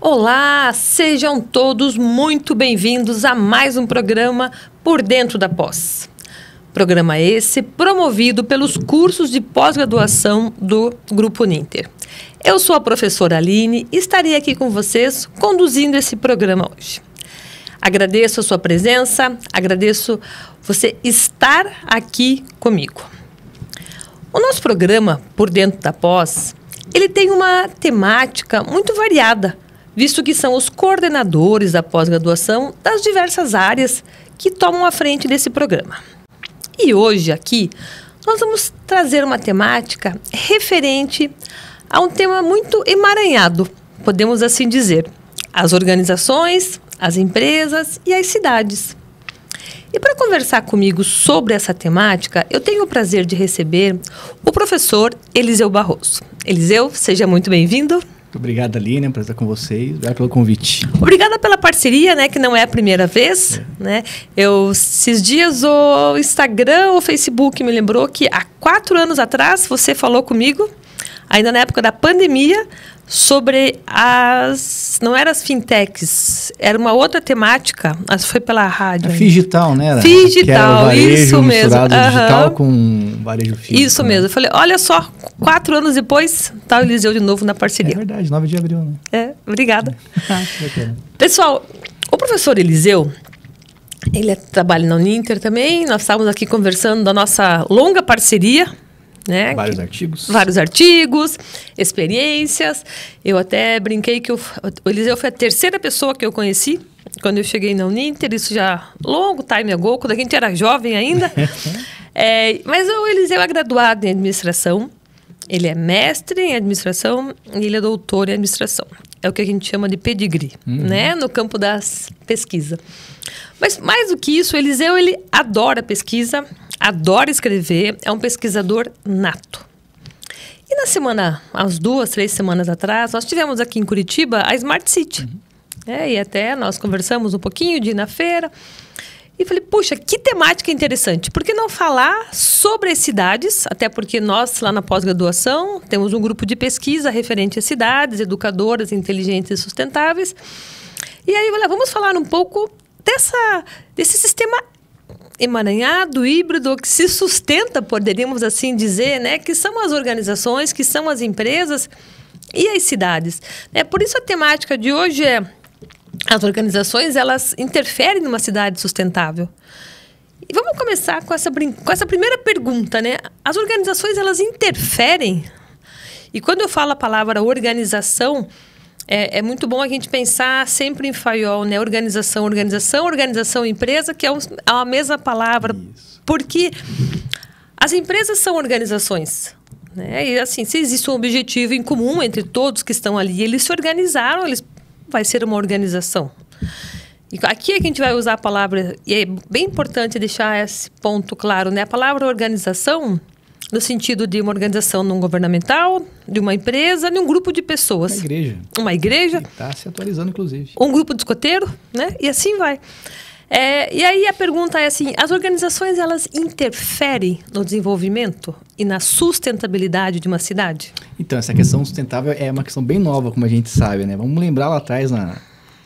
Olá, sejam todos muito bem-vindos a mais um programa Por Dentro da Pós. Programa esse promovido pelos cursos de pós-graduação do Grupo Uninter. Eu sou a professora Aline e estarei aqui com vocês conduzindo esse programa hoje. Agradeço a sua presença, agradeço você estar aqui comigo. O nosso programa Por Dentro da Pós, ele tem uma temática muito variada, visto que são os coordenadores da pós-graduação das diversas áreas que tomam a frente desse programa. E hoje aqui nós vamos trazer uma temática referente a um tema muito emaranhado, podemos assim dizer, as organizações, as empresas e as cidades. E para conversar comigo sobre essa temática, eu tenho o prazer de receber o professor Eliseu Barroso. Eliseu, seja muito bem-vindo. Muito obrigado, Aline, é um prazer estar com vocês. Obrigado pelo convite. Obrigada pela parceria, né, que não é a primeira vez. Né? Esses dias o Instagram, o Facebook me lembrou que há 4 anos atrás você falou comigo, ainda na época da pandemia, sobre não eram as fintechs, era uma outra temática, mas foi pela rádio. A Figital, né? Figital, isso mesmo. Digital com varejo físico. Isso mesmo. Eu falei, olha só, 4 anos depois, tá o Eliseu de novo na parceria. É verdade, 9 de abril, né? Obrigada. Pessoal, o professor Eliseu, ele trabalha na Uninter também, nós estávamos aqui conversando da nossa longa parceria, né? Vários artigos, experiências. Eu até brinquei que o Eliseu foi a terceira pessoa que eu conheci quando eu cheguei na Uninter, isso já longo time ago, quando a gente era jovem ainda. Mas o Eliseu é graduado em administração, ele é mestre em administração e ele é doutor em administração. É o que a gente chama de pedigree, né? No campo das pesquisas. Mas mais do que isso, o Eliseu, ele adora pesquisa, adora escrever, é um pesquisador nato. E umas 2, 3 semanas atrás, nós tivemos aqui em Curitiba a Smart City. E até nós conversamos um pouquinho de ir na feira. E falei, puxa, que temática interessante. Por que não falar sobre as cidades? Até porque nós, lá na pós-graduação, temos um grupo de pesquisa referente às cidades, educadoras, inteligentes e sustentáveis. E aí, vamos falar um pouco desse sistema emaranhado, híbrido, que se sustenta, poderíamos assim dizer, né? Que são as organizações, que são as empresas e as cidades. Por isso a temática de hoje é as organizações, elas interferem numa cidade sustentável. E vamos começar com essa primeira pergunta, né? As organizações, elas interferem? E quando eu falo a palavra organização, é muito bom a gente pensar sempre em FAIOL, né? Organização, empresa, que é a mesma palavra. Isso. Porque as empresas são organizações, né? E assim, se existe um objetivo em comum entre todos que estão ali, eles se organizaram, vai ser uma organização. E aqui a gente vai usar a palavra, e é bem importante deixar esse ponto claro, né? A palavra organização, no sentido de uma organização não governamental, de uma empresa, de um grupo de pessoas. Uma igreja. Está se atualizando, inclusive. Um grupo de escoteiro, né? E assim vai. E aí a pergunta é assim, as organizações, elas interferem no desenvolvimento e na sustentabilidade de uma cidade? Então, essa questão sustentável é uma questão bem nova, como a gente sabe, né? Vamos lembrar lá atrás, na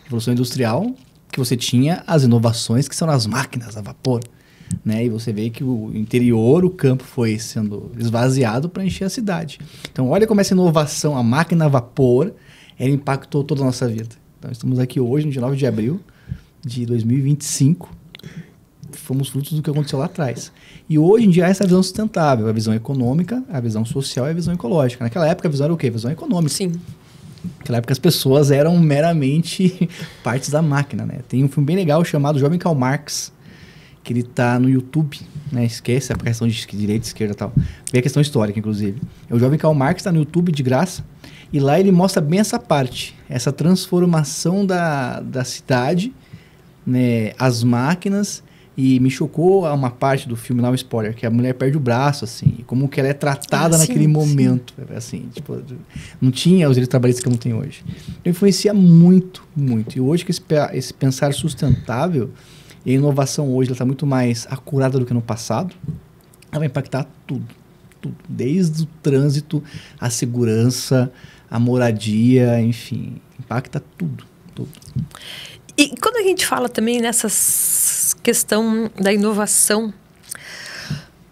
Revolução Industrial, que você tinha as inovações que são nas máquinas a vapor. Né? E você vê que o interior, o campo foi sendo esvaziado para encher a cidade. Então, olha como essa inovação, a máquina a vapor, ela impactou toda a nossa vida. Então, estamos aqui hoje, no dia 9 de abril de 2025. Fomos frutos do que aconteceu lá atrás. E hoje em dia, essa visão sustentável, a visão econômica, a visão social e a visão ecológica. Naquela época, a visão era o quê? A visão econômica. Sim. Naquela época, as pessoas eram meramente partes da máquina. Né? Tem um filme bem legal chamado Jovem Karl Marx, que ele tá no YouTube, né? Esquece a questão de direita, esquerda e tal. Vê a questão histórica, inclusive. O Jovem Karl Marx está no YouTube de graça, e lá ele mostra bem essa parte, essa transformação da cidade, né? As máquinas, e me chocou uma parte do filme lá, um spoiler, que a mulher perde o braço, assim, e como que ela é tratada naquele momento, assim, tipo, não tinha os direitos trabalhistas que não tem hoje. Então, influencia muito, muito. E hoje que esse pensar sustentável, e a inovação hoje está muito mais acurada do que no passado, ela vai impactar tudo. tudo. Desde o trânsito, a segurança, a moradia, enfim, impacta tudo. E quando a gente fala também nessa questão da inovação,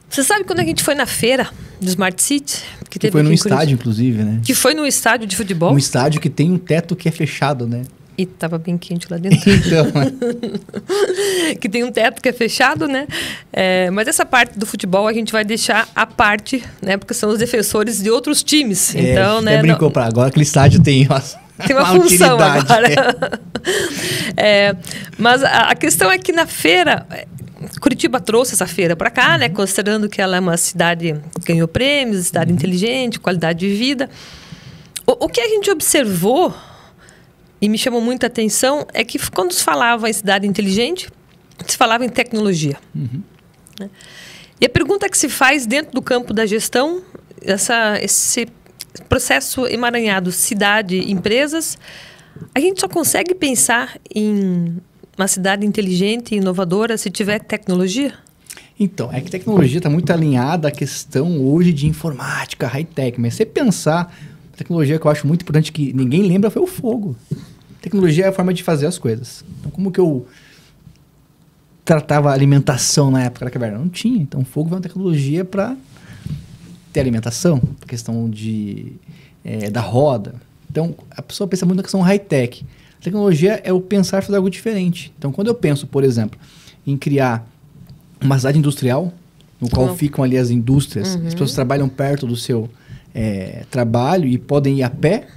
você sabe quando a gente foi na feira do Smart City? Que foi num estádio, inclusive, né? Que foi num estádio de futebol. Um estádio que tem um teto que é fechado, né? E tava bem quente lá dentro. Então, que tem um teto que é fechado, né? Mas essa parte do futebol a gente vai deixar à parte, né? Porque são os defensores de outros times. Então, né? Brincou para agora, aquele estádio tem uma função agora. Mas a questão é que na feira, Curitiba trouxe essa feira para cá, né? Considerando que ela é uma cidade que ganhou prêmios, cidade inteligente, qualidade de vida. O que a gente observou e me chamou muita atenção é que quando se falava em cidade inteligente, se falava em tecnologia. Né? E a pergunta que se faz dentro do campo da gestão, esse processo emaranhado, cidade, empresas, a gente só consegue pensar em uma cidade inteligente e inovadora se tiver tecnologia? Então, é que tecnologia está muito alinhada à questão hoje de informática, high-tech. Mas se você pensar, a tecnologia que eu acho muito importante que ninguém lembra foi o fogo. Tecnologia é a forma de fazer as coisas. Então, como que eu tratava a alimentação na época da caverna? Não tinha. Então, o fogo foi uma tecnologia para ter alimentação, a questão da roda. Então, a pessoa pensa muito na questão high-tech. A tecnologia é o pensar fazer algo diferente. Então, quando eu penso, por exemplo, em criar uma cidade industrial, no qual ficam ali as indústrias, as pessoas trabalham perto do seu trabalho e podem ir a pé,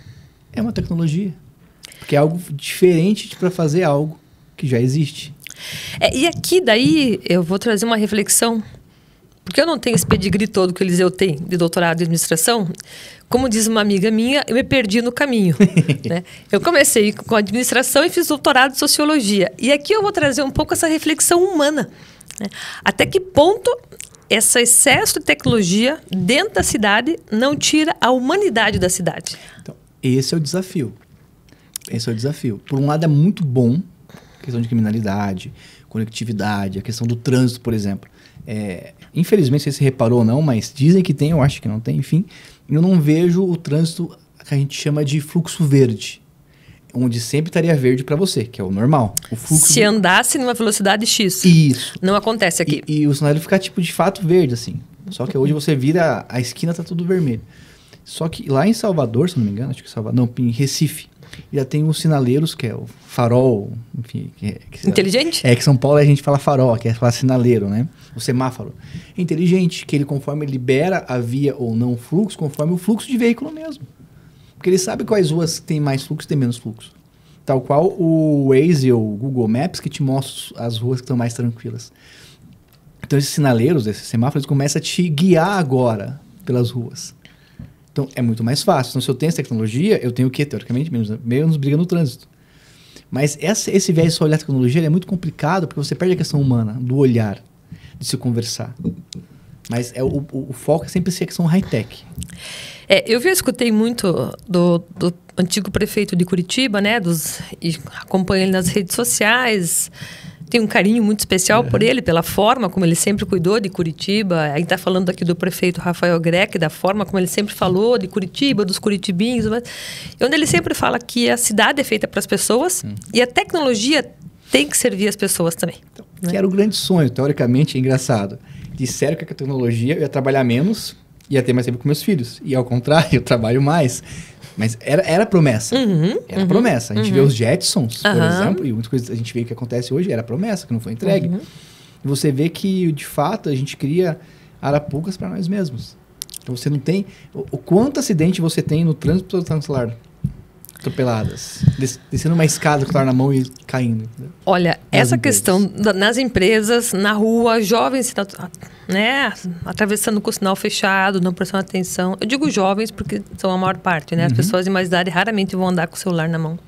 é uma tecnologia. Porque é algo diferente para fazer algo que já existe. E aqui, daí, eu vou trazer uma reflexão. Porque eu não tenho esse pedigree todo que o Eliseu tem, de doutorado em administração. Como diz uma amiga minha, eu me perdi no caminho. Né? Eu comecei com administração e fiz doutorado em sociologia. E aqui eu vou trazer um pouco essa reflexão humana. Né? Até que ponto esse excesso de tecnologia dentro da cidade não tira a humanidade da cidade? Então, esse é o desafio. Esse é o desafio. Por um lado, é muito bom a questão de criminalidade, conectividade, a questão do trânsito, por exemplo. Infelizmente, não sei se você reparou ou não, mas dizem que tem, eu acho que não tem, enfim. Eu não vejo o trânsito que a gente chama de fluxo verde, onde sempre estaria verde para você, que é o normal. O fluxo se andasse numa velocidade X. Isso. Não acontece aqui. E o sinal fica de fato verde, assim. Só que hoje você vira, a esquina tá tudo vermelho. Só que lá em Salvador, se não me engano, acho que Salvador, não, em Recife, já tem os sinaleiros, que é o farol, enfim... Inteligente? Que São Paulo a gente fala farol, que é falar sinaleiro, né? O semáforo. É inteligente, que ele conforme libera a via ou não o fluxo, conforme o fluxo de veículo mesmo. Porque ele sabe quais ruas tem mais fluxo e tem menos fluxo. Tal qual o Waze ou o Google Maps, que te mostra as ruas que estão mais tranquilas. Então esses sinaleiros, esses semáforos, começam a te guiar agora pelas ruas. Então, é muito mais fácil. Então, se eu tenho essa tecnologia, eu tenho o quê? Teoricamente, menos briga no trânsito. Mas esse viés de só olhar a tecnologia é muito complicado, porque você perde a questão humana, do olhar, de se conversar. Mas o foco é sempre ser a questão high-tech. Eu escutei muito do antigo prefeito de Curitiba, né? E acompanho ele nas redes sociais. Tenho um carinho muito especial por ele, pela forma como ele sempre cuidou de Curitiba. A gente está falando aqui do prefeito Rafael Greck, da forma como ele sempre falou de Curitiba, dos curitibinhos. Onde ele sempre fala que a cidade é feita para as pessoas e a tecnologia tem que servir as pessoas também. Então, né? Que era o grande sonho, teoricamente, é engraçado. Disseram que a tecnologia eu ia trabalhar menos, ia ter mais tempo com meus filhos. E ao contrário, eu trabalho mais. Mas era promessa. Era promessa. A gente vê os Jetsons, por exemplo, e muitas coisas a gente vê que acontece hoje, era promessa, que não foi entregue. E você vê que, de fato, a gente cria arapucas para nós mesmos. Então você não tem... O quanto acidente você tem no trânsito do celular? Atropeladas. Descendo uma escada com o celular na mão e caindo. Olha, essa questão nas empresas, na rua, jovens, né, atravessando com o sinal fechado, não prestando atenção. Eu digo jovens porque são a maior parte, né? As pessoas de mais idade raramente vão andar com o celular na mão.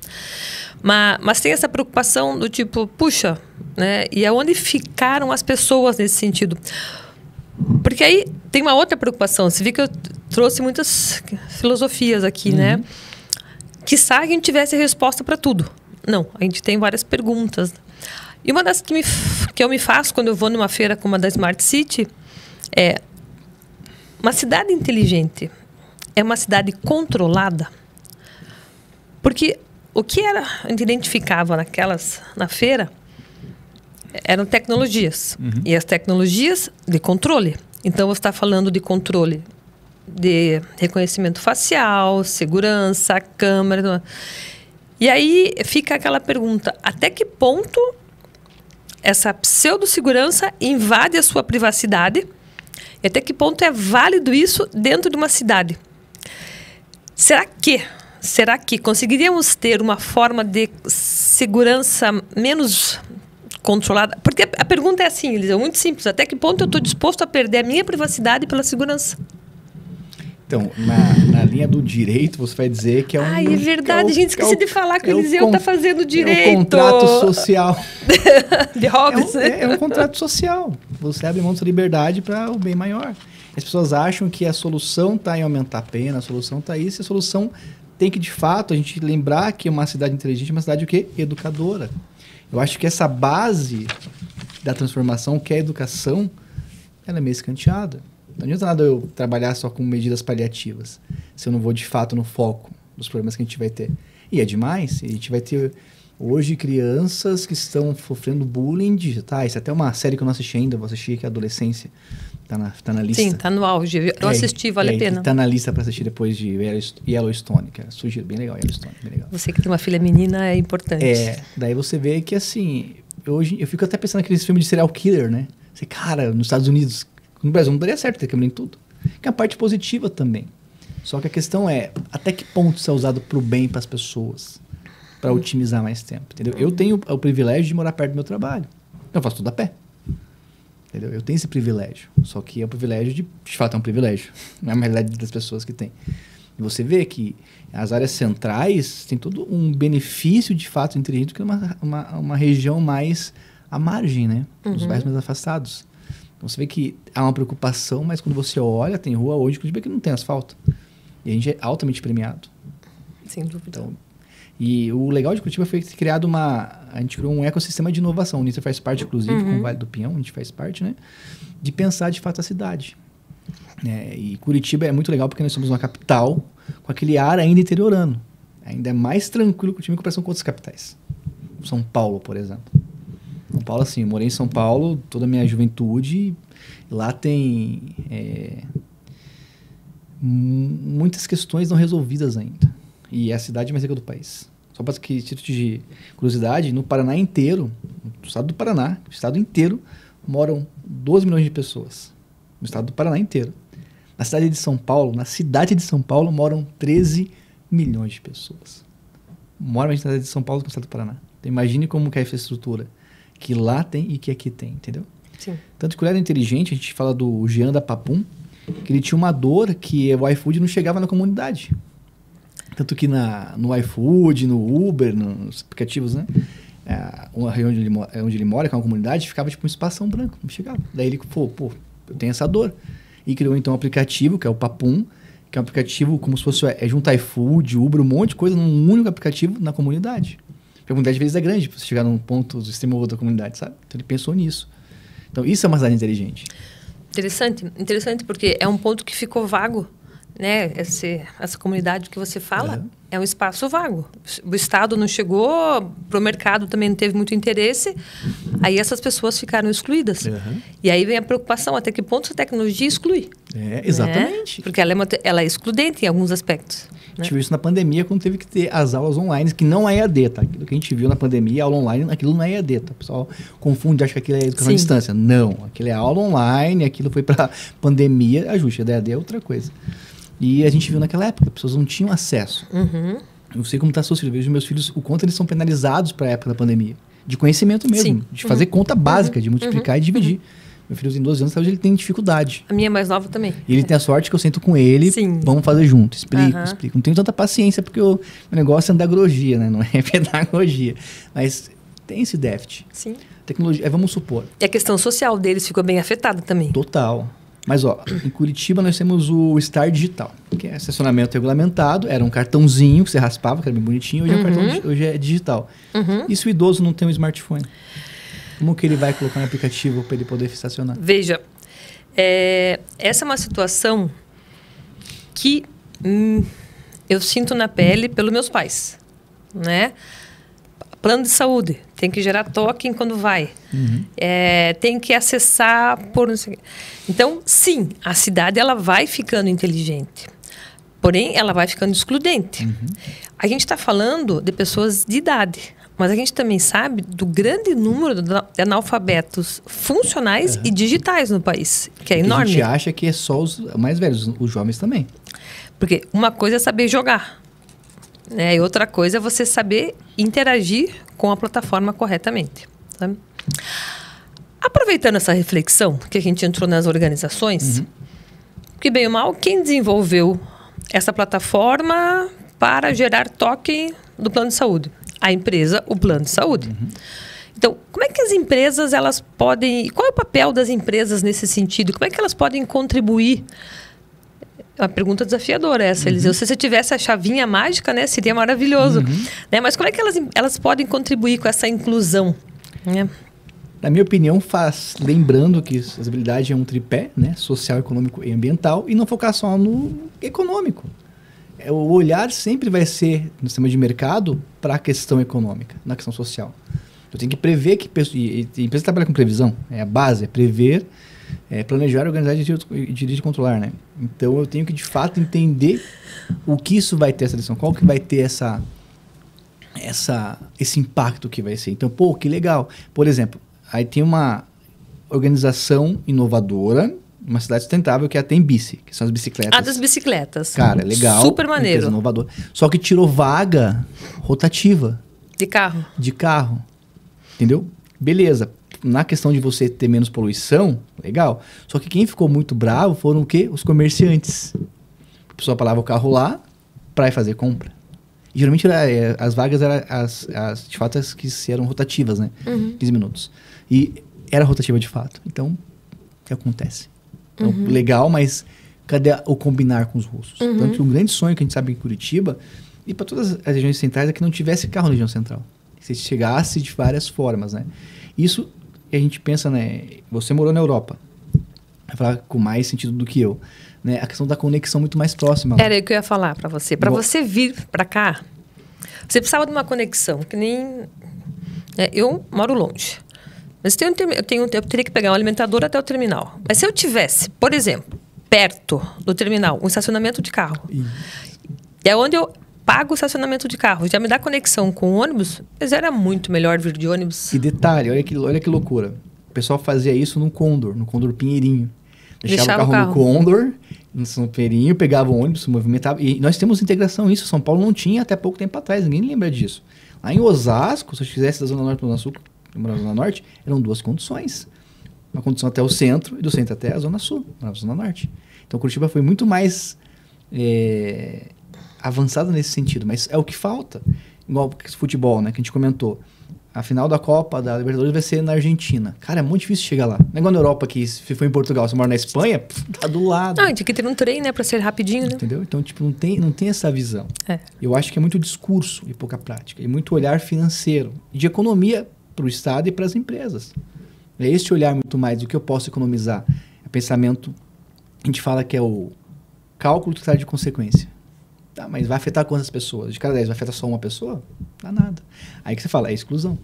Mas tem essa preocupação do tipo, puxa, né? E aonde ficaram as pessoas nesse sentido? Porque aí tem uma outra preocupação. Você viu que eu trouxe muitas filosofias aqui, né? Quiçá a gente tivesse resposta para tudo. Não, a gente tem várias perguntas. E uma das que eu me faço quando eu vou numa feira como a da Smart City é... uma cidade inteligente é uma cidade controlada? Porque o que a gente identificava na feira eram tecnologias. E as tecnologias de controle. Então, você está falando de controle de reconhecimento facial, segurança, câmera. E aí fica aquela pergunta, até que ponto essa pseudo-segurança invade a sua privacidade e até que ponto é válido isso dentro de uma cidade? Será que conseguiríamos ter uma forma de segurança menos controlada? Porque a pergunta é assim, Elisa, é muito simples. Até que ponto eu estou disposto a perder a minha privacidade pela segurança? Então, na linha do direito, você vai dizer que é um... Ai, é verdade, gente, esqueci de falar que o Eliseu está fazendo direito. É um contrato social. De Hobbes. É um contrato social. Você abre mão da sua liberdade para o bem maior. As pessoas acham que a solução está em aumentar a pena, a solução está isso, e a solução tem que, de fato, a gente lembrar que uma cidade inteligente é uma cidade o quê? Educadora. Eu acho que essa base da transformação, que é a educação, ela é meio escanteada. Não adianta nada eu trabalhar só com medidas paliativas, se eu não vou, de fato, no foco dos problemas que a gente vai ter. E é demais. A gente vai ter, hoje, crianças que estão sofrendo bullying digitais. Até uma série que eu não assisti ainda, vou assistir, que é Adolescência. Tá na lista. Sim, tá no auge. Eu assisti, vale a pena. Tá na lista para assistir depois de Yellowstone, que é sugiro, bem legal, Yellowstone, bem legal. Você que tem uma filha menina é importante. Daí você vê que, assim, hoje eu fico até pensando naqueles filmes de serial killer, né? Você, cara, nos Estados Unidos, no Brasil não daria certo ter câmera em tudo. Que é a parte positiva também. Só que a questão é, até que ponto isso é usado pro bem para as pessoas, para otimizar mais tempo, entendeu? Eu tenho o privilégio de morar perto do meu trabalho. Eu faço tudo a pé. Entendeu? Eu tenho esse privilégio. Só que é um privilégio de fato, é um privilégio. Não é a realidade das pessoas que tem. E você vê que as áreas centrais têm todo um benefício, de fato, inteligente, que é uma região mais à margem, né? Os bairros mais afastados. Então, você vê que há uma preocupação, mas quando você olha, tem rua hoje, inclusive, que não tem asfalto. E a gente é altamente premiado. Sem dúvida. Então, e o legal de Curitiba foi criado a gente criou um ecossistema de inovação. O Unisser faz parte, inclusive, com o Vale do Pinhão, a gente faz parte, né? De pensar, de fato, a cidade. E Curitiba é muito legal porque nós somos uma capital com aquele ar ainda interiorano. Ainda é mais tranquilo Curitiba em comparação com outras capitais. São Paulo, por exemplo. São Paulo, assim, eu morei em São Paulo toda a minha juventude. Lá tem muitas questões não resolvidas ainda. E é a cidade mais rica do país. Só para que título de curiosidade, no Paraná inteiro, no estado do Paraná, o estado inteiro, moram 12 milhões de pessoas. No estado do Paraná inteiro. Na cidade de São Paulo, moram 13 milhões de pessoas. Moram na cidade de São Paulo, que é o estado do Paraná. Então, imagine como que é a infraestrutura que lá tem e que aqui tem, entendeu? Sim. Tanto que ele era inteligente, a gente fala do Jean da Papum, que ele tinha uma dor que o iFood não chegava na comunidade. Tanto que no iFood, no Uber, nos aplicativos, né? Uma região onde ele mora, que é uma comunidade, ficava tipo um espação branco, não chegava. Daí ele falou, eu tenho essa dor. E criou então um aplicativo, que é o Papum, que é um aplicativo como se fosse juntar iFood, Uber, um monte de coisa num único aplicativo na comunidade. Porque a comunidade às vezes é grande, pra você chegar num ponto do extremo da comunidade, sabe? Então ele pensou nisso. Então isso é uma cidade inteligente. Interessante porque é um ponto que ficou vago, né? Essa comunidade que você fala é um espaço vago. O Estado não chegou, pro mercado também não teve muito interesse, aí essas pessoas ficaram excluídas. E aí vem a preocupação, até que ponto a tecnologia exclui. Exatamente. Né? Porque ela é excludente em alguns aspectos. A gente viu isso na pandemia, quando teve que ter as aulas online, que não é EAD, tá? Aquilo que a gente viu na pandemia, aula online, aquilo não é EAD, tá? O pessoal confunde, acha que aquilo é educação à distância. Não, aquilo é aula online, aquilo foi para pandemia, ajuste, a EAD é outra coisa. E a gente viu naquela época, as pessoas não tinham acesso. Eu sei como está seus filhos, eu vejo meus filhos, o quanto eles são penalizados para a época da pandemia. De conhecimento mesmo, de fazer conta básica, de multiplicar e dividir. Meu filho tem 12 anos, hoje ele tem dificuldade. A minha mais nova também. E ele tem a sorte que eu sento com ele, vamos fazer junto, explico. Não tenho tanta paciência, porque o negócio é andragogia, né? Não é pedagogia. Mas tem esse déficit. Sim. Tecnologia, vamos supor. E a questão social deles ficou bem afetada também. Total. Mas, em Curitiba nós temos o Star Digital, que é estacionamento regulamentado, era um cartãozinho que você raspava, que era bem bonitinho, hoje é digital. E se o idoso não tem um smartphone? Como que ele vai colocar no aplicativo para ele poder estacionar? Veja, Essa é uma situação que eu sinto na pele pelos meus pais, né? Plano de saúde, tem que gerar token quando vai. Tem que acessar por... Então, sim, a cidade ela vai ficando inteligente. Porém, ela vai ficando excludente. A gente está falando de pessoas de idade, mas a gente também sabe do grande número de analfabetos funcionais e digitais no país, que é enorme. A gente acha que é só os mais velhos, os jovens também. Porque uma coisa é saber jogar, né? E outra coisa é você saber interagir com a plataforma corretamente. Sabe? Aproveitando essa reflexão que a gente entrou nas organizações, que bem ou mal, quem desenvolveu essa plataforma para gerar token do plano de saúde? A empresa, o plano de saúde. Então, como é que as empresas elas podem... Qual é o papel das empresas nesse sentido? Como é que elas podem contribuir? Uma pergunta desafiadora essa, Eliseu. Se você tivesse a chavinha mágica, né, seria maravilhoso. Né? Mas como é que elas podem contribuir com essa inclusão? Né? Na minha opinião, lembrando que acessibilidade é um tripé, né, social, econômico e ambiental, e não focar só no econômico. O olhar sempre vai ser no sistema de mercado para a questão econômica, na questão social. Eu tenho que prever que... E a empresa trabalha com previsão, a base é prever, planejar, organizar, dirigir e controlar, né? Então, eu tenho que, de fato, entender o que isso vai ter essa lição, qual que vai ter esse impacto que vai ser. Então, pô, que legal. Por exemplo, aí tem uma organização inovadora, uma cidade sustentável, que é a Tembici, que são as bicicletas. Das bicicletas. Cara, legal. Super maneiro. Inovador. Só que tirou vaga rotativa. De carro. De carro. Entendeu? Beleza. Na questão de você ter menos poluição, legal. Só que quem ficou muito bravo foram o quê? Os comerciantes. A pessoa parava o carro lá para ir fazer compra. E, geralmente as vagas eram de fato as que eram rotativas, né? 15 minutos. E era rotativa de fato. Então, o que acontece? Então, legal, mas cadê o combinar com os russos? Tanto que um grande sonho que a gente sabe em Curitiba, e para todas as regiões centrais, é que não tivesse carro na região central. Que você chegasse de várias formas, né? Isso que a gente pensa, né? Você morou na Europa. Vai falar com mais sentido do que eu. Né? A questão da conexão muito mais próxima. Era o que eu ia falar para você. Para você vir para cá, você precisava de uma conexão, que nem... eu moro longe. Mas eu teria que pegar um alimentador até o terminal. Mas se eu tivesse, por exemplo, perto do terminal, um estacionamento de carro, é onde eu pago o estacionamento de carro, já me dá conexão com o ônibus, mas era muito melhor vir de ônibus. E detalhe, olha que loucura. O pessoal fazia isso no Condor Pinheirinho. Deixava o carro no Condor, no Pinheirinho, pegava o ônibus, se movimentava. E nós temos integração isso. São Paulo não tinha até pouco tempo atrás, ninguém lembra disso. Lá em Osasco, se eu quisesse da Zona Norte para a Zona Sul, na Zona Norte, eram duas condições. Uma condição até o centro e do centro até a Zona Sul, na Zona Norte. Então, Curitiba foi muito mais avançada nesse sentido, mas é o que falta. Igual futebol, né, que a gente comentou. A final da Copa, da Libertadores, vai ser na Argentina. Cara, é muito difícil chegar lá. Não é igual na Europa, que se for em Portugal, você mora na Espanha, tá do lado. Tinha que ter um trem, né, pra ser rapidinho, né? Entendeu? Então, tipo, não tem essa visão. Eu acho que é muito discurso e pouca prática. E muito olhar financeiro. E de economia para o Estado e para as empresas. É esse olhar muito mais do que eu posso economizar. É pensamento, a gente fala que é o cálculo total de consequência. Tá, mas vai afetar quantas pessoas? De cada 10 vai afetar só uma pessoa? Não dá nada. Aí que você fala, é exclusão.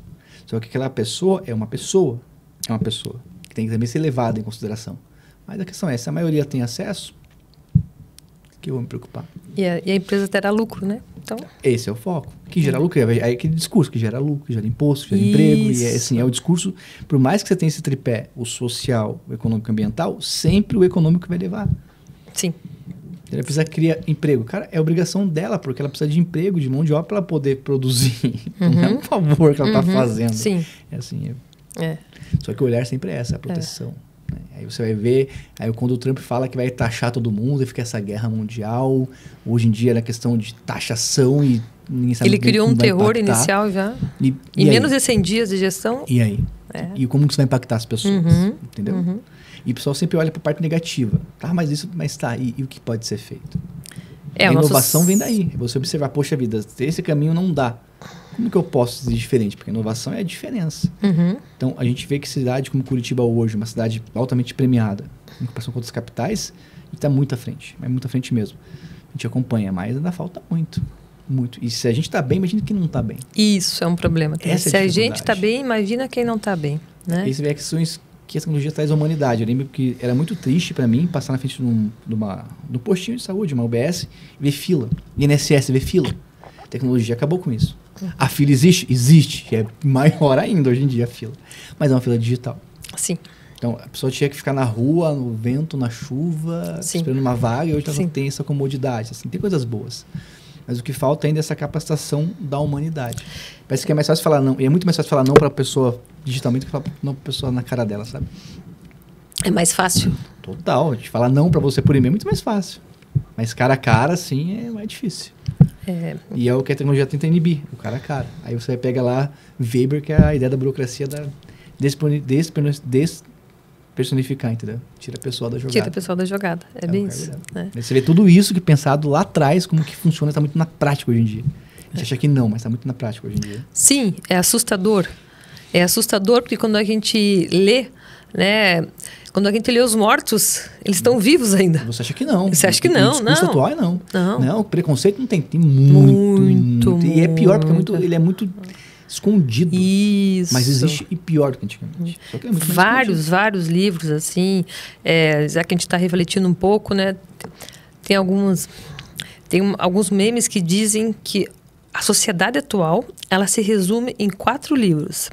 Só que aquela pessoa é uma pessoa. É uma pessoa. Que tem que também ser levada em consideração. Mas a questão é, se a maioria tem acesso, que eu vou me preocupar. E a empresa terá lucro, né? Então... Esse é o foco. Que gera lucro. É aquele discurso que gera lucro, que gera imposto, que gera emprego. E assim, é o discurso, por mais que você tenha esse tripé, o social, o econômico e o ambiental, sempre o econômico vai levar. Sim. Ela precisa criar emprego. Cara, é obrigação dela, porque ela precisa de emprego, de mão de obra para ela poder produzir. Não é um favor que ela está fazendo. Sim. É assim. Só que o olhar sempre é essa, a proteção. Né? Aí você vai ver, aí quando o Trump fala que vai taxar todo mundo e fica essa guerra mundial, hoje em dia era questão de taxação e ninguém sabe. Ele criou um terror inicial já. E menos de 100 dias de gestão. E aí? E como que isso vai impactar as pessoas? Entendeu? E o pessoal sempre olha para a parte negativa. Mas tá, e o que pode ser feito? A inovação vem daí. Você observar, poxa vida, esse caminho não dá. Como que eu posso ser diferente? Porque a inovação é a diferença. Então, a gente vê que cidade como Curitiba hoje, uma cidade altamente premiada, em comparação com outras capitais, a gente está muito à frente. É muito à frente mesmo. A gente acompanha, mas ainda falta muito. Muito. E se a gente está bem, imagina quem não está bem. Isso é um problema. Se a gente está bem, imagina quem não está bem. Né? E você vê questões que a tecnologia traz à humanidade. Eu lembro que era muito triste para mim passar na frente de um postinho de saúde, uma UBS, e ver fila. INSS, ver fila. A tecnologia acabou com isso. A fila existe? Existe. É maior ainda hoje em dia a fila. Mas é uma fila digital. Sim. Então, a pessoa tinha que ficar na rua, no vento, na chuva, esperando uma vaga, e hoje ela tem essa comodidade. Assim, tem coisas boas. Mas o que falta ainda é essa capacitação da humanidade. Parece que é mais fácil falar não. E é muito mais fácil falar não para a pessoa digitalmente do que falar não para a pessoa na cara dela, sabe? É mais fácil? Total. A gente falar não para você por e-mail é muito mais fácil. Mas cara a cara, assim, é mais difícil. E é o que a tecnologia tenta inibir, o cara a cara. Aí você pega lá Weber, que é a ideia da burocracia da personificar, entendeu? Tira a pessoa da jogada. Tira a pessoa da jogada. É bem isso. Né? Você vê tudo isso que pensado lá atrás, como que funciona, está muito na prática hoje em dia. A gente acha que não, mas está muito na prática hoje em dia. Sim, é assustador. É assustador porque quando a gente lê, né? Quando a gente lê os mortos, eles estão vivos ainda. Você acha que não. Você acha que não, não. O discurso atual é não. Não. Não, preconceito não tem. Tem muito. E é pior, porque ele é muito escondido. Isso. Mas existe e pior do que antigamente. Só que é muito vários livros, assim. Já que a gente está refletindo um pouco, né? Tem alguns memes que dizem que a sociedade atual, ela se resume em 4 livros.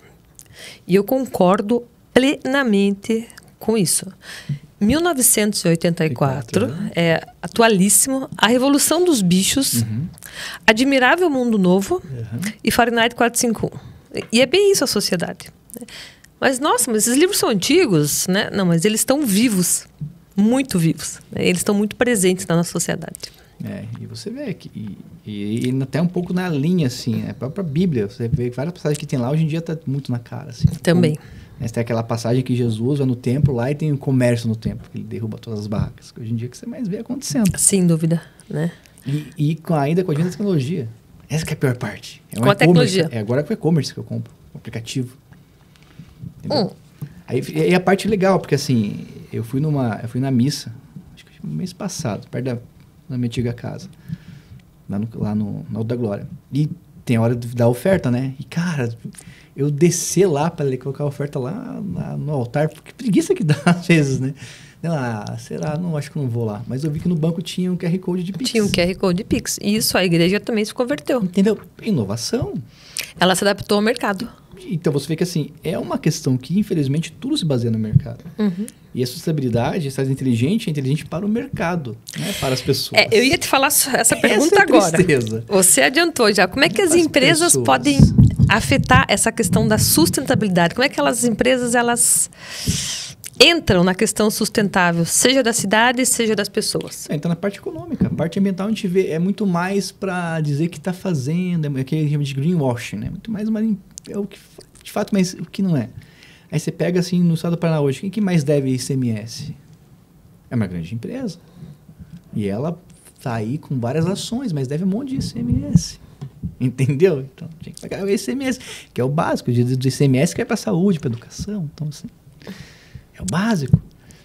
E eu concordo plenamente com isso. 1984, atualíssimo, A Revolução dos Bichos, Admirável Mundo Novo e Fahrenheit 451. E é bem isso a sociedade. Mas, nossa, mas esses livros são antigos, né? Não, mas eles estão vivos, muito vivos. Né? Eles estão muito presentes na nossa sociedade. E você vê que e até um pouco na linha, assim, a própria Bíblia, você vê que várias passagens que tem lá, hoje em dia está muito na cara, assim. Também. Tem aquela passagem que Jesus vai no templo lá e tem um comércio no templo, que ele derruba todas as barracas, que hoje em dia que você mais vê acontecendo. Sem dúvida, né? E ainda com a tecnologia. Essa que é a pior parte. Com a tecnologia. Agora com o e-commerce que eu compro, o aplicativo. Aí a parte legal, porque assim, eu fui na missa, acho que no mês passado, perto da minha antiga casa, lá no Alto da Glória. E tem a hora da oferta, né? E, cara, eu descer lá para colocar a oferta lá no altar, porque preguiça que dá às vezes, né? Será? Não, acho que não vou lá. Mas eu vi que no banco tinha um QR Code de Pix. Tinha um QR Code de Pix. E isso, a igreja também se converteu. Entendeu? Inovação. Ela se adaptou ao mercado. Então, você vê que, assim, é uma questão que, infelizmente, tudo se baseia no mercado. E a sustentabilidade, essa inteligente, é inteligente para o mercado, né? Para as pessoas. Eu ia te falar essa pergunta agora. Tristeza. Você adiantou já. Como é que as empresas podem afetar essa questão da sustentabilidade? Como é que as empresas, elas entram na questão sustentável, seja da cidade, seja das pessoas? Então, na parte econômica. A parte ambiental, a gente vê, é muito mais para dizer que está fazendo, é aquele de greenwashing, né? Muito mais é o que, de fato, mas o que não é. Aí você pega, assim, no estado do Paraná hoje, quem que mais deve ICMS? É uma grande empresa. E ela está aí com várias ações, mas deve um monte de ICMS. Entendeu? Então, tinha que pagar o ICMS, que é o básico. Do ICMS que é para a saúde, para a educação. Então, assim, é o básico.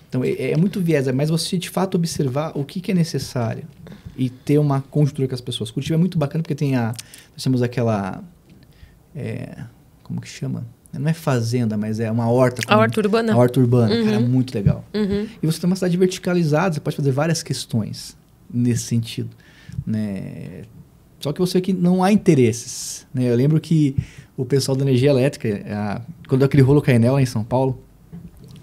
Então, é muito viés. Mas você, de fato, observar o que é necessário e ter uma conjuntura com as pessoas. Curitiba é muito bacana porque nós temos aquela... como que chama? Não é fazenda, mas é uma horta. A horta urbana. A horta urbana, cara, é muito legal. E você tem uma cidade verticalizada, você pode fazer várias questões nesse sentido. Né? Só que você que não há interesses. Né? Eu lembro que o pessoal da energia elétrica, quando aquele rolo Cainel lá em São Paulo,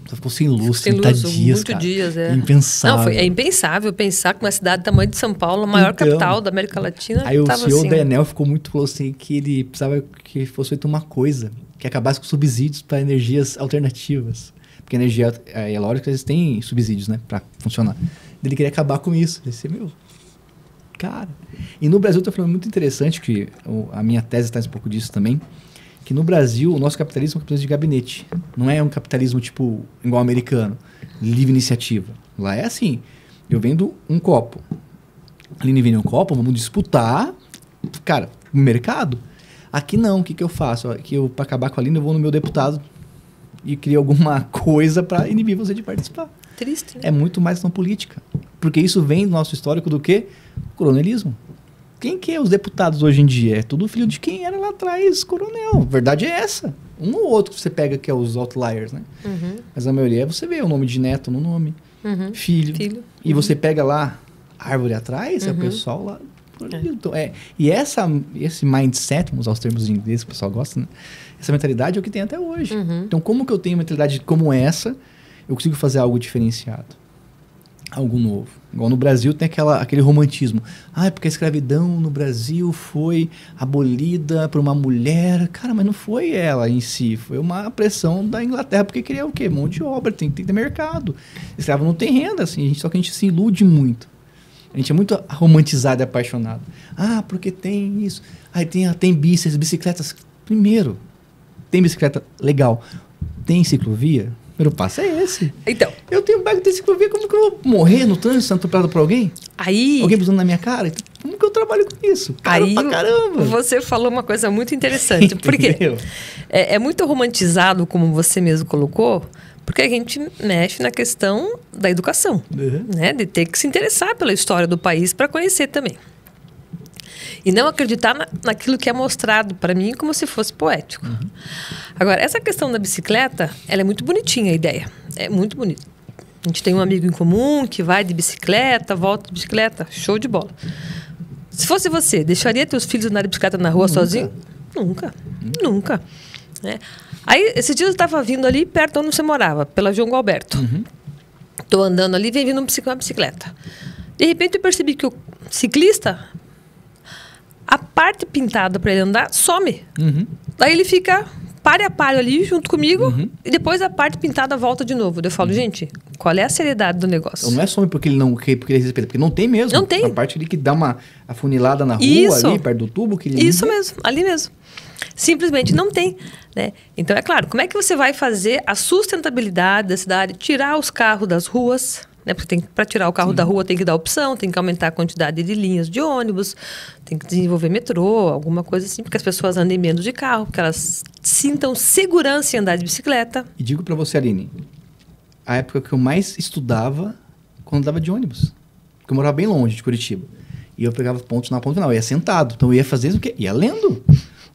você ficou sem luz, 30 dias, cara. Dias, Impensável. Não, é impensável pensar que uma cidade do tamanho de São Paulo, a maior capital da América Latina, aí o CEO da Enel falou assim que ele precisava que fosse feita uma coisa que acabasse com subsídios para energias alternativas. Porque a energia eólica, eles têm subsídios, né, para funcionar. Ele queria acabar com isso. Ele disse, cara... E no Brasil, eu estou falando muito interessante, que a minha tese traz um pouco disso também, que no Brasil, o nosso capitalismo é um capitalismo de gabinete. Não é um capitalismo, tipo, igual ao americano, livre iniciativa. Lá é assim, eu vendo um copo. A Aline vende um copo, vamos disputar, cara, no mercado. Aqui não, o que eu faço? Aqui para acabar com a Aline, eu vou no meu deputado e crio alguma coisa para inibir você de participar. Triste, né? É muito mais questão política. Porque isso vem do nosso histórico do que? Coronelismo. Quem que é os deputados hoje em dia? É tudo filho de quem era lá atrás, coronel. A verdade é essa. Um ou outro que você pega que é os outliers, né? Mas a maioria você vê o nome de neto no nome. Filho. E você pega lá árvore atrás, é o pessoal lá. Então, e esse mindset, vamos usar os termos em inglês que o pessoal gosta, né? Essa mentalidade é o que tem até hoje. Então, como que eu tenho uma mentalidade como essa, eu consigo fazer algo diferenciado? Algo novo. Igual no Brasil tem aquele romantismo. Porque a escravidão no Brasil foi abolida por uma mulher. Cara, mas não foi ela em si. Foi uma pressão da Inglaterra, porque queria o quê? Mão de obra, tem que ter mercado. Escravo não tem renda, assim. Só que a gente se ilude muito. A gente é muito romantizado e apaixonado. Porque tem isso. Tem bicicletas. Primeiro, tem bicicleta legal. Tem ciclovia? O primeiro passo é esse. Então. Eu tenho um bairro de ciclovia, como que eu vou morrer no trânsito sendo atropelado por alguém? Alguém pisando na minha cara? Como que eu trabalho com isso? Caro pra caramba. Você falou uma coisa muito interessante. Porque é muito romantizado, como você mesmo colocou, porque a gente mexe na questão da educação. Né? De ter que se interessar pela história do país para conhecer também. E não acreditar naquilo que é mostrado para mim como se fosse poético. Agora, essa questão da bicicleta, ela é muito bonitinha, a ideia. É muito bonita. A gente tem um amigo em comum que vai de bicicleta, volta de bicicleta. Show de bola. Se fosse você, deixaria teus filhos andar de bicicleta na rua sozinho? Nunca. Né? Aí, esses dias eu estava vindo ali perto onde você morava, pela João Gualberto. Estou andando ali, vem vindo uma bicicleta. De repente, eu percebi que o ciclista... A parte pintada para ele andar some. Daí ele fica pare a pare ali junto comigo e depois a parte pintada volta de novo. Eu falo, gente, qual é a seriedade do negócio? Então não é some porque ele respeita, porque não tem mesmo. Não tem. A parte ali que dá uma afunilada na rua, ali perto do tubo. Que ele Isso mesmo, ali mesmo. Simplesmente não tem. Né? Então, é claro, como é que você vai fazer a sustentabilidade da cidade, tirar os carros das ruas... Né? Porque para tirar o carro da rua tem que dar opção, tem que aumentar a quantidade de linhas de ônibus, tem que desenvolver metrô, alguma coisa assim, porque as pessoas andem menos de carro, porque elas sintam segurança em andar de bicicleta. E digo para você, Aline, a época que eu mais estudava, quando andava de ônibus. Porque eu morava bem longe de Curitiba. E eu pegava pontos na ponta final, eu ia sentado. Então eu ia fazer o quê? Ia lendo.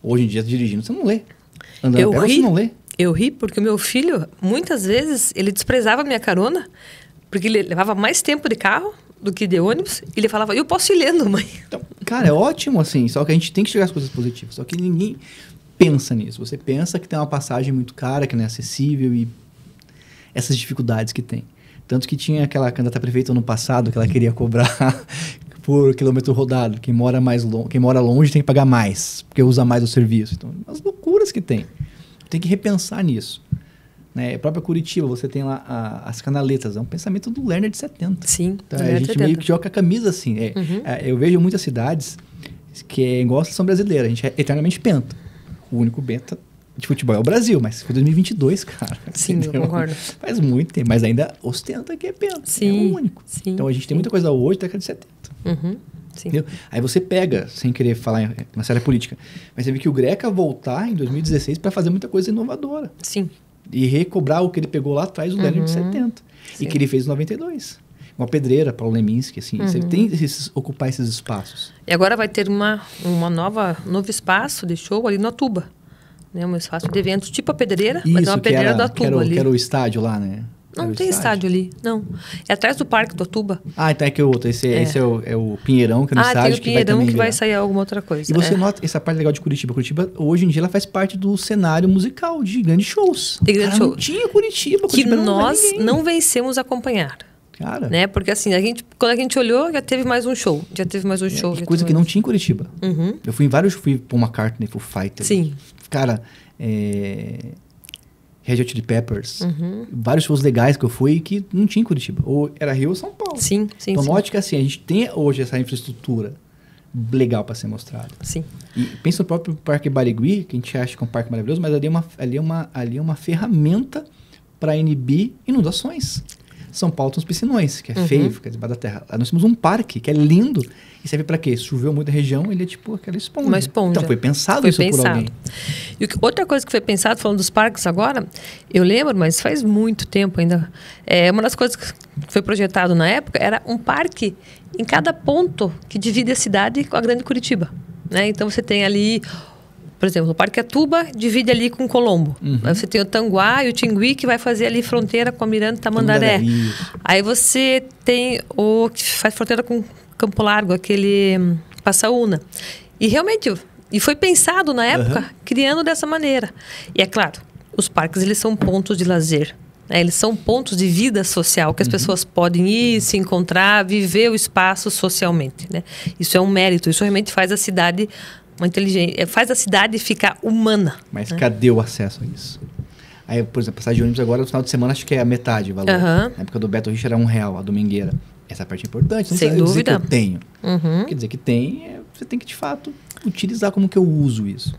Hoje em dia, dirigindo, você não lê. Andando você não lê. Eu ri porque o meu filho, muitas vezes, ele desprezava a minha carona, porque ele levava mais tempo de carro do que de ônibus. E ele falava, eu posso ir lendo, mãe. Então, cara, é ótimo, assim. Só que a gente tem que chegar às coisas positivas. Só que ninguém pensa nisso. Você pensa que tem uma passagem muito cara, que não é acessível e essas dificuldades que tem. Tanto que tinha aquela candidata a prefeita ano passado que ela queria cobrar por quilômetro rodado. Quem mora longe tem que pagar mais, porque usa mais o serviço. Então, as loucuras que tem. Tem que repensar nisso. Né? A própria Curitiba, você tem lá as canaletas. É um pensamento do Lerner de 70. Sim, tá? A gente meio que joga a camisa assim. Eu vejo muitas cidades que é igual a seleção brasileira. A gente é eternamente penta. O único penta de futebol é o Brasil, mas foi 2022, cara. Sim, entendeu? Eu concordo. Faz muito tempo, mas ainda ostenta que é penta. Sim, é o único. Sim, então a gente tem muita coisa hoje da década de 70. Sim. Entendeu? Aí você pega, sem querer falar na série política, mas você vê que o Greca voltar em 2016 para fazer muita coisa inovadora. Sim. E recobrar o que ele pegou lá atrás, o Lerner de 70. Sim. E que ele fez em 92. Uma pedreira, Paulo Leminski, assim. Você tem ocupar esses espaços. E agora vai ter novo espaço de show ali no Atuba. Né? Um espaço de eventos tipo a pedreira, mas é uma pedreira do Atuba ali. Que era o estádio lá, né? Não tem estádio ali, não. É atrás do Parque do Atuba. Então é que o outro. Esse é o Pinheirão, que é no estádio. Tem o Pinheirão que vai sair alguma outra coisa. E você nota essa parte legal de Curitiba. Curitiba, hoje em dia, ela faz parte do cenário musical de grandes shows. Tem grandes shows. Não tinha Curitiba que nós não vencemos acompanhar. Cara. Né? Porque assim, quando a gente olhou, já teve mais um show. Que coisa que não tinha em Curitiba. Eu fui em vários, fui Paul McCartney, Foo Fighters. Sim. Cara, Red Hot Chili Peppers. Vários shows legais que eu fui que não tinha em Curitiba. Ou era Rio ou São Paulo. Sim. Então, note que assim, a gente tem hoje essa infraestrutura legal para ser mostrada. Sim. E pensa no próprio Parque Barigui, que a gente acha que é um parque maravilhoso, mas ali é uma ferramenta para inibir inundações. São Paulo tem os piscinões, que é feio, fica debaixo da terra. Lá nós temos um parque, que é lindo, e serve para quê? Se choveu muito na região, ele é tipo aquela esponja. Uma esponja. Então foi pensado por alguém. E outra coisa que foi pensado, falando dos parques agora, eu lembro, mas faz muito tempo ainda, uma das coisas que foi projetado na época era um parque em cada ponto que divide a cidade com a Grande Curitiba. Né? Então você tem ali, por exemplo, o Parque Atuba divide ali com Colombo. Aí você tem o Tanguá e o Tingui, que vai fazer ali fronteira com a Miranda e Tamandaré. Aí você tem o que faz fronteira com Campo Largo, aquele Passaúna. E realmente, foi pensado na época, criando dessa maneira. E é claro, os parques eles são pontos de lazer. Eles são pontos de vida social, que as pessoas podem ir, se encontrar, viver o espaço socialmente. Né? Isso é um mérito, isso realmente faz a cidade inteligente, faz a cidade ficar humana. Mas cadê o acesso a isso? Aí, por exemplo, passagem de ônibus agora, no final de semana, acho que é a metade o valor. Na época do Beto Richa era R$1, a domingueira. Essa parte é importante. Não Sem dúvida. Dizer que eu tenho. Quer dizer que tem, você tem que, de fato, utilizar como que eu uso isso.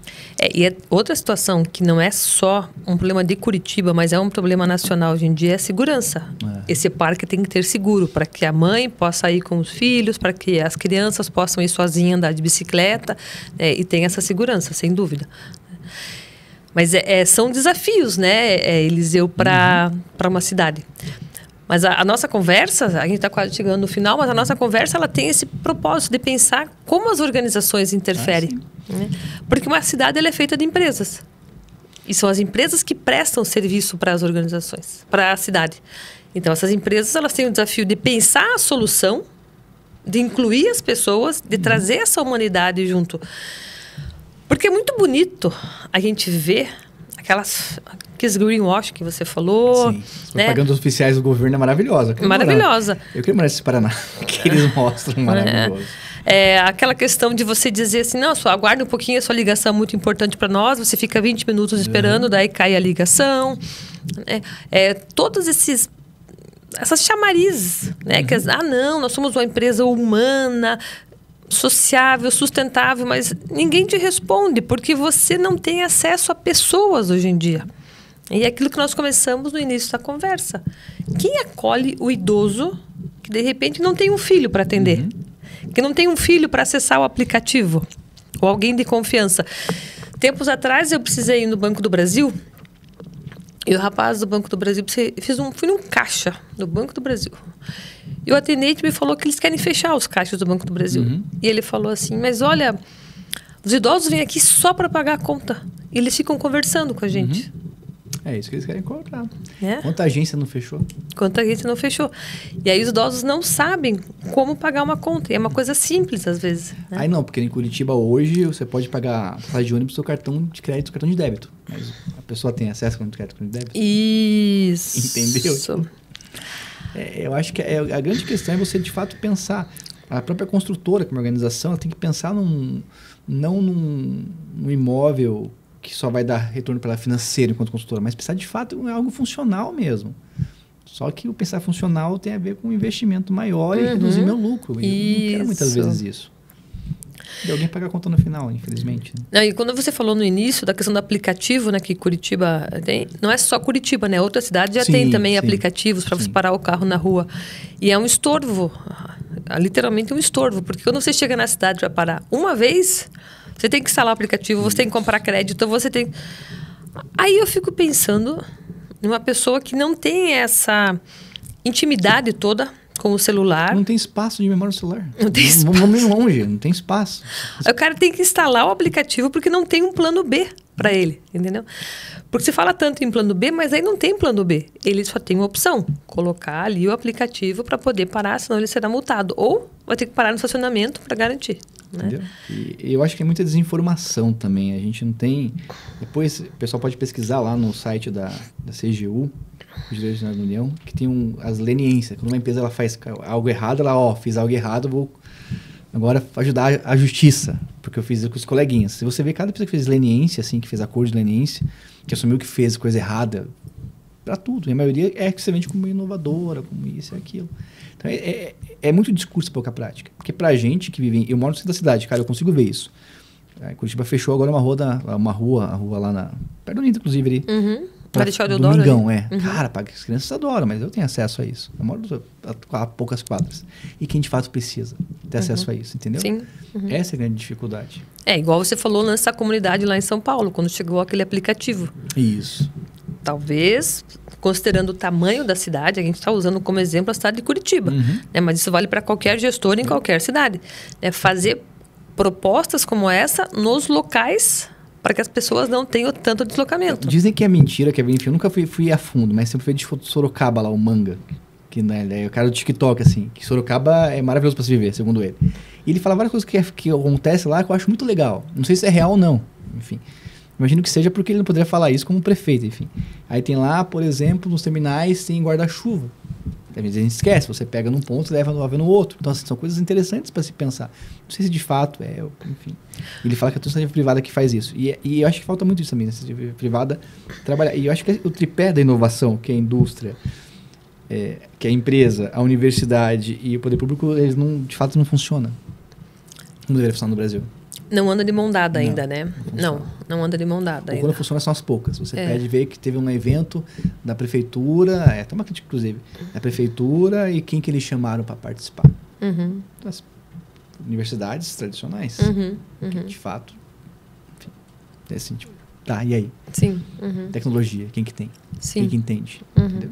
E outra situação que não é só um problema de Curitiba, mas é um problema nacional hoje em dia, é a segurança. Esse parque tem que ter seguro para que a mãe possa ir com os filhos, para que as crianças possam ir sozinhas andar de bicicleta, e tem essa segurança, sem dúvida. Mas são desafios, né, Eliseu, para uma cidade. Mas a nossa conversa, a gente está quase chegando no final, mas a nossa conversa ela tem esse propósito de pensar como as organizações interferem. Né? Porque uma cidade ela é feita de empresas. E são as empresas que prestam serviço para as organizações, para a cidade. Então, essas empresas elas têm o desafio de pensar a solução, de incluir as pessoas, de trazer essa humanidade junto. Porque é muito bonito a gente ver aqueles greenwash que você falou. Sim, as propagandas oficiais do governo é maravilhosa. Maravilhosa. Eu queria morar nesse Paraná, que eles mostram maravilhoso. Aquela questão de você dizer assim, não, só aguarde um pouquinho, a sua ligação é muito importante para nós, você fica 20 minutos esperando, daí cai a ligação. Todas essas chamarizes, né? Que, não, nós somos uma empresa humana, sociável, sustentável, mas ninguém te responde, porque você não tem acesso a pessoas hoje em dia. E é aquilo que nós começamos no início da conversa. Quem acolhe o idoso que, de repente, não tem um filho para atender? Que não tem um filho para acessar o aplicativo? Ou alguém de confiança? Tempos atrás, eu precisei ir no Banco do Brasil, e o rapaz do Banco do Brasil, fui num caixa do Banco do Brasil. E o atendente me falou que eles querem fechar os caixas do Banco do Brasil. E ele falou assim, mas olha, os idosos vêm aqui só para pagar a conta. E eles ficam conversando com a gente. É isso que eles querem colocar. Quanta agência não fechou? Quanta agência não fechou. E aí os idosos não sabem como pagar uma conta. E é uma coisa simples, às vezes. Né? Aí não, porque em Curitiba hoje você pode pagar passagem de ônibus do seu cartão de crédito e cartão de débito. Mas a pessoa tem acesso ao cartão de crédito e cartão de débito? Isso. Entendeu? Eu acho que a grande questão é você, de fato, pensar. A própria construtora, como organização, ela tem que pensar não num imóvel que só vai dar retorno para ela financeiro enquanto construtora, mas pensar, de fato, em algo funcional mesmo. Só que o pensar funcional tem a ver com um investimento maior e reduzir meu lucro. E eu não quero muitas vezes isso. E alguém paga a conta no final, infelizmente. Né? Não, e quando você falou no início da questão do aplicativo, né, que Curitiba tem, não é só Curitiba, né? Outras cidades já tem também aplicativos para você parar o carro na rua. E é um estorvo, literalmente um estorvo, porque quando você chega na cidade para parar uma vez, você tem que instalar o aplicativo, você tem que comprar crédito, você tem... Aí eu fico pensando numa pessoa que não tem essa intimidade toda com o celular. Não tem espaço de memória no celular. Não tem espaço. Vamos ir longe, não tem espaço. O cara tem que instalar o aplicativo porque não tem um plano B para ele, entendeu? Porque se fala tanto em plano B, mas aí não tem plano B. Ele só tem uma opção, colocar ali o aplicativo para poder parar, senão ele será multado. Ou vai ter que parar no estacionamento para garantir. Né? Entendeu? E eu acho que é muita desinformação também. A gente não tem... Depois o pessoal pode pesquisar lá no site da CGU, Direitos da União, que tem as leniências. Quando uma empresa ela faz algo errado, ela, fiz algo errado, vou agora ajudar a justiça, porque eu fiz isso com os coleguinhas. Se você vê cada pessoa que fez leniência, assim, que fez acordo de leniência, que assumiu que fez coisa errada, para tudo. E a maioria é que você vende como inovadora, como isso e aquilo. Então, é muito discurso, pouca prática. Porque pra gente que vive... Eu moro no centro da cidade, cara, eu consigo ver isso. Curitiba fechou agora uma rua lá perto do Nito, inclusive, ali. Marechal Deodoro. Domingão, Cara, as crianças adoram, mas eu tenho acesso a isso. Eu moro a poucas quadras. E quem de fato precisa ter acesso a isso, entendeu? Sim. Essa é a grande dificuldade. Igual você falou nessa comunidade lá em São Paulo, quando chegou aquele aplicativo. Isso. Talvez, considerando o tamanho da cidade, a gente está usando como exemplo a cidade de Curitiba. Né? Mas isso vale para qualquer gestor em qualquer cidade. Fazer propostas como essa nos locais para que as pessoas não tenham tanto deslocamento. Dizem que é mentira, que é bem enfim. Eu nunca fui a fundo, mas sempre fui de Sorocaba lá, o Manga. Que é o cara do TikTok, assim. Que Sorocaba é maravilhoso para se viver, segundo ele. E ele fala várias coisas que acontecem lá que eu acho muito legal. Não sei se é real ou não. Enfim. Imagino que seja porque ele não poderia falar isso como prefeito, enfim. Aí tem lá, por exemplo, nos terminais tem guarda-chuva. Às vezes a gente esquece, você pega num ponto e leva no outro. Então, assim, são coisas interessantes para se pensar. Não sei se de fato enfim. Ele fala que é a iniciativa privada que faz isso. E eu acho que falta muito isso também, a iniciativa privada trabalhar. E eu acho que o tripé da inovação, que é a indústria, que é a empresa, a universidade e o poder público, eles de fato não funcionam. Como deveria funcionar no Brasil. Não anda de mão dada ainda, né? Não anda de mão dada ainda. Quando funciona são as poucas. Você pede ver que teve um evento da prefeitura, até uma crítica inclusive, da prefeitura e quem que eles chamaram para participar. Das universidades tradicionais. Que de fato, enfim, é assim, tipo, tá, e aí? Sim. Tecnologia, quem que tem? Sim. Quem que entende? Entendeu?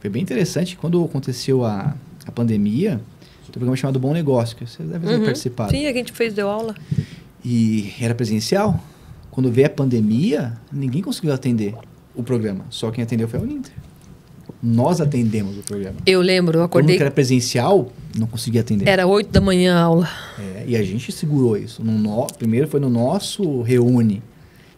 Foi bem interessante, quando aconteceu a pandemia, tem um programa chamado Bom Negócio, que você deve ter participado. Sim, a gente deu aula. E era presencial. Quando veio a pandemia, ninguém conseguiu atender o programa. Só quem atendeu foi a Uninter. Nós atendemos o programa. Eu lembro, eu acordei... Quando era presencial, não conseguia atender. Era 8 da manhã a aula. E a gente segurou isso. Primeiro foi no nosso Reúne,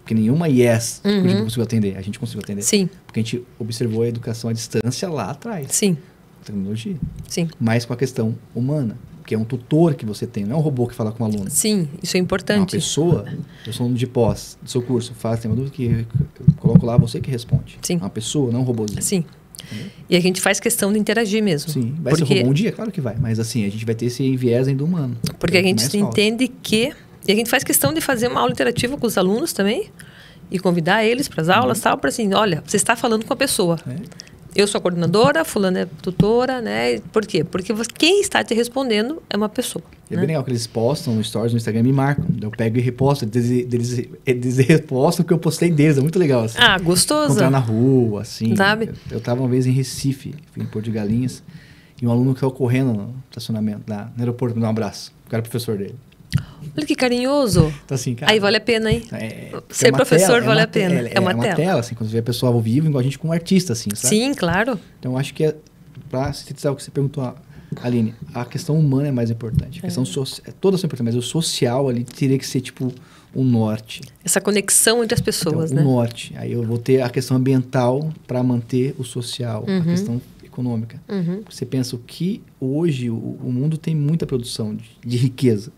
que nenhuma IES conseguiu atender. A gente conseguiu atender. Sim. Porque a gente observou a educação à distância lá atrás. Sim. Tecnologia. Sim. Mas com a questão humana. Que é um tutor que você tem, não é um robô que fala com o aluno. Sim, isso é importante. É uma pessoa, eu sou aluno de pós, do seu curso, tem uma dúvida que eu coloco lá, você que responde. Sim. Uma pessoa, não um robôzinho. Sim. E a gente faz questão de interagir mesmo. Sim, vai ser robô um dia? Claro que vai, mas assim, a gente vai ter esse viés ainda humano. Porque a gente entende que... E a gente faz questão de fazer uma aula interativa com os alunos também e convidar eles para as aulas, tal, para assim, olha, você está falando com a pessoa. Eu sou a coordenadora, fulano é tutora, né? Por quê? Porque quem está te respondendo é uma pessoa. É bem legal que eles postam no Stories, no Instagram, me marcam. Eu pego e reposto, eles repostam o que eu postei deles, é muito legal. Assim. Gostoso. Comprar na rua, assim. Sabe? Eu estava uma vez em Recife, fui em Porto de Galinhas, e um aluno que estava correndo no estacionamento, no aeroporto, me dá um abraço. O cara é professor dele. Olha que carinhoso. Então, assim, cara, aí vale a pena, hein? Ser professor vale a pena. É uma tela, assim, quando você vê a pessoa ao vivo, igual a gente com um artista, assim, sabe? Sim, claro. Então, acho que para sintetizar o que você perguntou, Aline, a questão humana é mais importante. A questão todas são importantes, mas o social ali teria que ser, tipo, o norte. Essa conexão entre as pessoas, então, o norte. Aí eu vou ter a questão ambiental para manter o social, a questão econômica. Você pensa o que hoje o mundo tem muita produção de riqueza.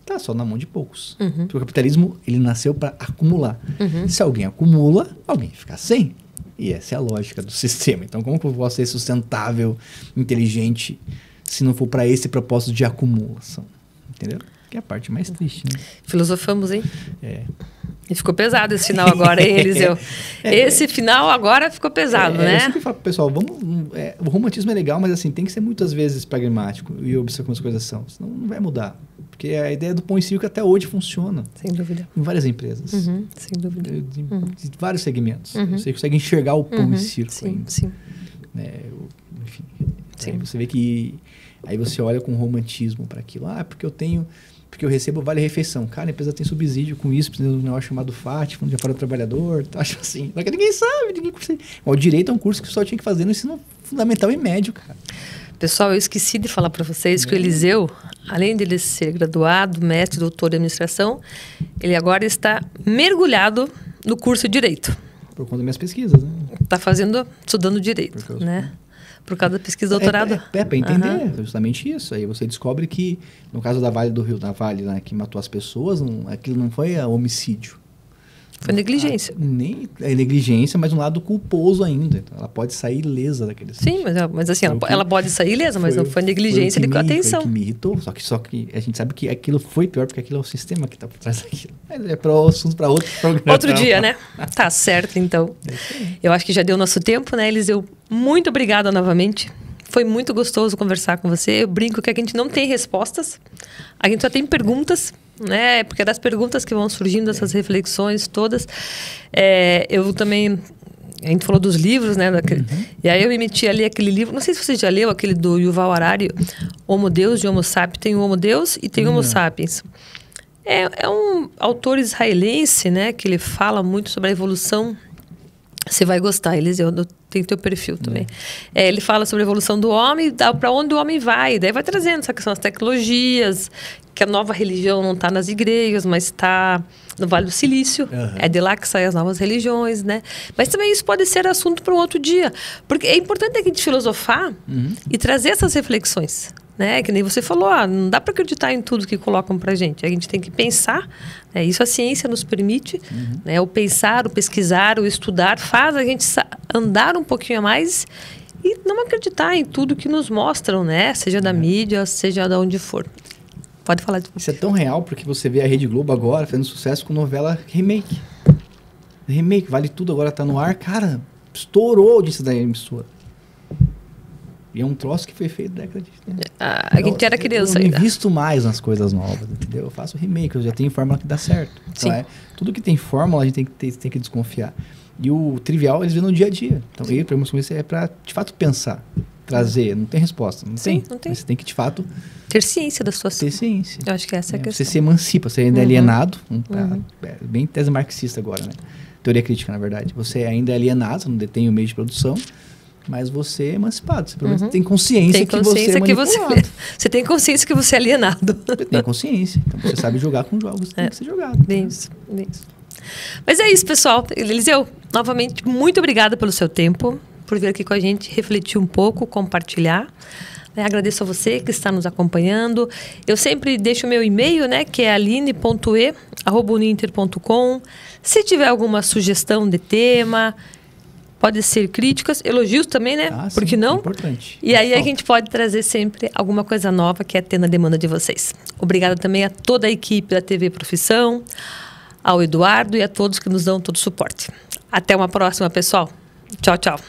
Tá só na mão de poucos. Porque o capitalismo, ele nasceu para acumular. Se alguém acumula, alguém fica sem. E essa é a lógica do sistema. Então, como que eu posso ser sustentável, inteligente, se não for para esse propósito de acumulação? Entendeu? Que é a parte mais triste, né? Filosofamos, hein? E ficou pesado esse final agora, hein, Eliseu? Esse final agora ficou pesado, né? Eu sempre falo pro pessoal, o romantismo é legal, mas assim, tem que ser muitas vezes pragmático e observar como as coisas são. Senão não vai mudar. Porque a ideia do pão e circo até hoje funciona. Sem dúvida. Em várias empresas. Sem dúvida. De vários segmentos. Você consegue enxergar o pão e circo ainda. Sim. Enfim. Aí você vê que... Aí você olha com romantismo para aquilo. Porque eu recebo vale-refeição. Cara, a empresa tem subsídio com isso, precisa de um negócio chamado FAT, Fundo de Amparo do Trabalhador. Acho assim. Porque ninguém sabe, ninguém consegue. O direito é um curso que só tinha que fazer no ensino fundamental e médio, cara. Pessoal, eu esqueci de falar para vocês que o Eliseu, além de ele ser graduado, mestre, doutor em administração, ele agora está mergulhado no curso de Direito. Por conta das minhas pesquisas, né? Está estudando Direito, né? Por causa da pesquisa doutorado. Para entender justamente isso. Aí você descobre que, no caso da Vale do Rio, da Vale, né, que matou as pessoas, aquilo não foi homicídio. Foi negligência. Nem é negligência, mas um lado culposo ainda. Então, ela pode sair ilesa daquele sítio. Sim, mas assim, ela pode sair ilesa, mas não foi negligência de atenção. Foi que me irritou, só que a gente sabe que aquilo foi pior, porque aquilo é o sistema que está por trás daquilo. Mas é para assunto para outro programa. Outro dia, né? Tá certo, então. Eu acho que já deu nosso tempo, né, Eliseu? Muito obrigada novamente. Foi muito gostoso conversar com você. Eu brinco que a gente não tem respostas, a gente só tem perguntas, né? Porque é das perguntas que vão surgindo essas reflexões todas. Eu também... A gente falou dos livros, né? E aí eu me meti a ler aquele livro... Não sei se você já leu aquele do Yuval Harari, Homo Deus e Homo Sapiens. Tem o Homo Deus e tem o Homo Sapiens. É um autor israelense, né? Que ele fala muito sobre a evolução. Você vai gostar, Eliseu, tem teu perfil também. Ele fala sobre a evolução do homem, para onde o homem vai. Daí vai trazendo essa questão das tecnologias, que a nova religião não está nas igrejas, mas está no Vale do Silício. É de lá que saem as novas religiões, né? Mas também isso pode ser assunto para um outro dia. Porque é importante a gente filosofar e trazer essas reflexões. Né? Que nem você falou, não dá para acreditar em tudo que colocam para a gente tem que pensar, né? Isso a ciência nos permite, né? O pensar, o pesquisar, o estudar faz a gente andar um pouquinho a mais e não acreditar em tudo que nos mostram, né? Seja da mídia, seja de onde for. Pode falar. Isso é tão real porque você vê a Rede Globo agora fazendo sucesso com novela remake. Remake, Vale Tudo agora tá no ar, cara, estourou disso da emissora. E é um troço que foi feito década de... A gente era criança ainda. Eu invisto mais nas coisas novas, entendeu? Eu faço remake, eu já tenho fórmula que dá certo. Então, tudo que tem fórmula, a gente tem que desconfiar. E o trivial, eles vêem no dia a dia. Então, isso é para, de fato, pensar. Trazer. Não tem resposta. Não tem. Você tem que, de fato... Ter ciência da sua... Ter ciência. Eu acho que essa é a questão. Você se emancipa, você ainda é alienado. Bem tese marxista agora, né? Teoria crítica, na verdade. Você ainda é alienado, você não detém o meio de produção. Mas você é emancipado. Você pelo menos tem consciência que você é manipulado. Você tem consciência que você é alienado. Você tem consciência. Então você sabe jogar com jogos que tem que ser jogado. Isso. Mas é isso, pessoal. Eliseu, novamente, muito obrigada pelo seu tempo, por vir aqui com a gente, refletir um pouco, compartilhar. Agradeço a você que está nos acompanhando. Eu sempre deixo o meu e-mail, né, que é aline.e@uninter.com. Se tiver alguma sugestão de tema... Pode ser críticas, elogios também, né? Por que não? É importante. E aí a gente pode trazer sempre alguma coisa nova que é ter na demanda de vocês. Obrigada também a toda a equipe da TV Profissão, ao Eduardo e a todos que nos dão todo o suporte. Até uma próxima, pessoal. Tchau, tchau.